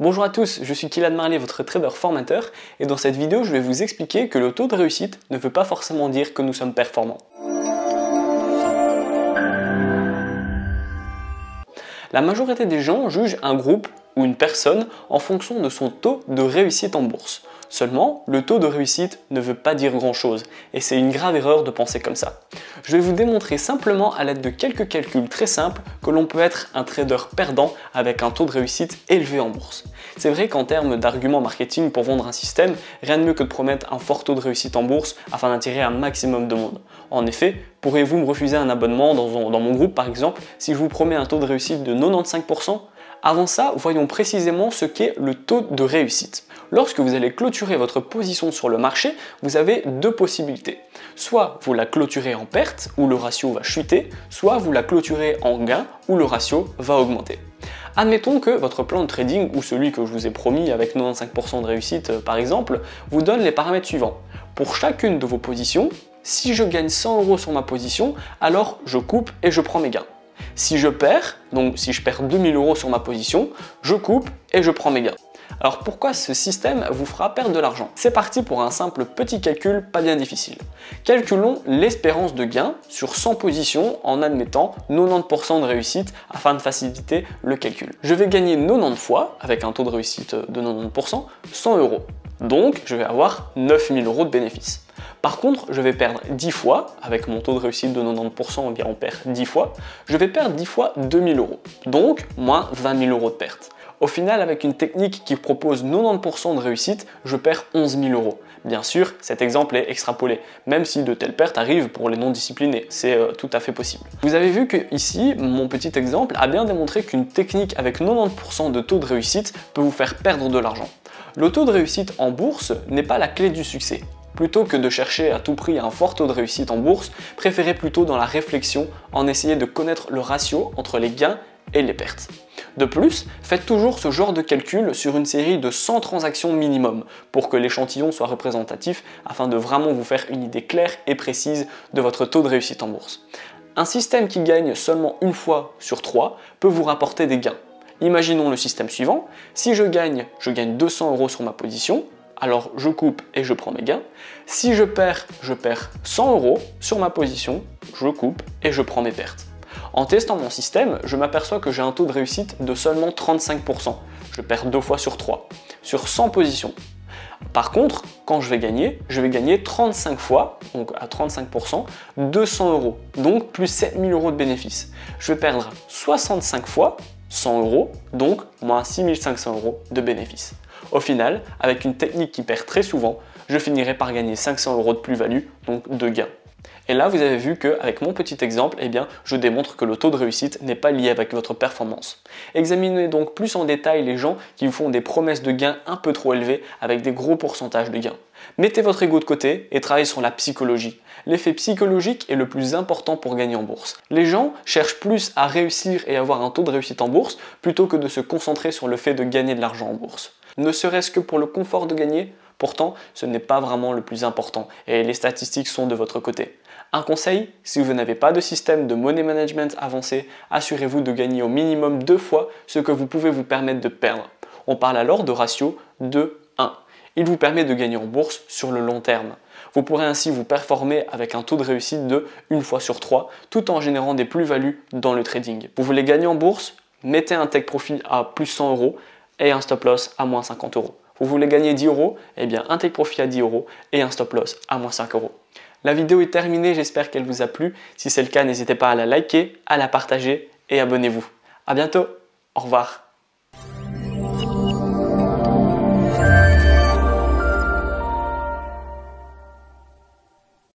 Bonjour à tous, je suis Kylian Marley, votre trader formateur, et dans cette vidéo je vais vous expliquer que le taux de réussite ne veut pas forcément dire que nous sommes performants. La majorité des gens jugent un groupe ou une personne en fonction de son taux de réussite en bourse. Seulement, le taux de réussite ne veut pas dire grand chose, et c'est une grave erreur de penser comme ça. Je vais vous démontrer simplement à l'aide de quelques calculs très simples que l'on peut être un trader perdant avec un taux de réussite élevé en bourse. C'est vrai qu'en termes d'arguments marketing pour vendre un système, rien de mieux que de promettre un fort taux de réussite en bourse afin d'attirer un maximum de monde. En effet, pourriez-vous me refuser un abonnement dans mon groupe par exemple si je vous promets un taux de réussite de 95%? Avant ça, voyons précisément ce qu'est le taux de réussite. Lorsque vous allez clôturer votre position sur le marché, vous avez deux possibilités. Soit vous la clôturez en perte, où le ratio va chuter, soit vous la clôturez en gain, où le ratio va augmenter. Admettons que votre plan de trading, ou celui que je vous ai promis avec 95% de réussite par exemple, vous donne les paramètres suivants. Pour chacune de vos positions, si je gagne 100 € sur ma position, alors je coupe et je prends mes gains. Si je perds, donc si je perds 2000 € sur ma position, je coupe et je prends mes gains. Alors pourquoi ce système vous fera perdre de l'argent? C'est parti pour un simple petit calcul pas bien difficile. Calculons l'espérance de gain sur 100 positions en admettant 90% de réussite afin de faciliter le calcul. Je vais gagner 90 fois, avec un taux de réussite de 90%, 100 €. Donc je vais avoir 9000 € de bénéfices. Par contre, je vais perdre 10 fois, avec mon taux de réussite de 90%, on perd 10 fois, je vais perdre 10 fois 2000 €. Donc, moins 20 000 € de perte. Au final, avec une technique qui propose 90% de réussite, je perds 11 000 €. Bien sûr, cet exemple est extrapolé, même si de telles pertes arrivent pour les non-disciplinés, c'est tout à fait possible. Vous avez vu que ici, mon petit exemple a bien démontré qu'une technique avec 90% de taux de réussite peut vous faire perdre de l'argent. Le taux de réussite en bourse n'est pas la clé du succès. Plutôt que de chercher à tout prix un fort taux de réussite en bourse, préférez plutôt dans la réflexion en essayer de connaître le ratio entre les gains et les pertes. De plus, faites toujours ce genre de calcul sur une série de 100 transactions minimum pour que l'échantillon soit représentatif afin de vraiment vous faire une idée claire et précise de votre taux de réussite en bourse. Un système qui gagne seulement une fois sur 3 peut vous rapporter des gains. Imaginons le système suivant, si je gagne 200 € sur ma position, alors je coupe et je prends mes gains. Si je perds 100 € sur ma position, je coupe et je prends mes pertes. En testant mon système, je m'aperçois que j'ai un taux de réussite de seulement 35%. Je perds 2 fois sur 3, sur 100 positions. Par contre, quand je vais gagner 35 fois, donc à 35%, 200 €, donc plus 7000 € de bénéfices. Je vais perdre 65 fois 100 €, donc moins 6500 € de bénéfices. Au final, avec une technique qui perd très souvent, je finirai par gagner 500 € de plus-value, donc de gains. Et là, vous avez vu qu'avec mon petit exemple, je démontre que le taux de réussite n'est pas lié avec votre performance. Examinez donc plus en détail les gens qui vous font des promesses de gains un peu trop élevées avec des gros pourcentages de gains. Mettez votre ego de côté et travaillez sur la psychologie. L'effet psychologique est le plus important pour gagner en bourse. Les gens cherchent plus à réussir et avoir un taux de réussite en bourse plutôt que de se concentrer sur le fait de gagner de l'argent en bourse. Ne serait-ce que pour le confort de gagner, pourtant ce n'est pas vraiment le plus important et les statistiques sont de votre côté. Un conseil, si vous n'avez pas de système de money management avancé, assurez-vous de gagner au minimum 2 fois ce que vous pouvez vous permettre de perdre. On parle alors de ratio 2-1. Il vous permet de gagner en bourse sur le long terme. Vous pourrez ainsi vous performer avec un taux de réussite de 1 fois sur 3 tout en générant des plus-values dans le trading. Vous voulez gagner en bourse? Mettez un take profit à plus 100 € et un stop loss à moins 50 €. Vous voulez gagner 10 €? Un take profit à 10 € et un stop loss à moins 5 €. La vidéo est terminée, j'espère qu'elle vous a plu. Si c'est le cas, n'hésitez pas à la liker, à la partager et abonnez-vous. A bientôt, au revoir.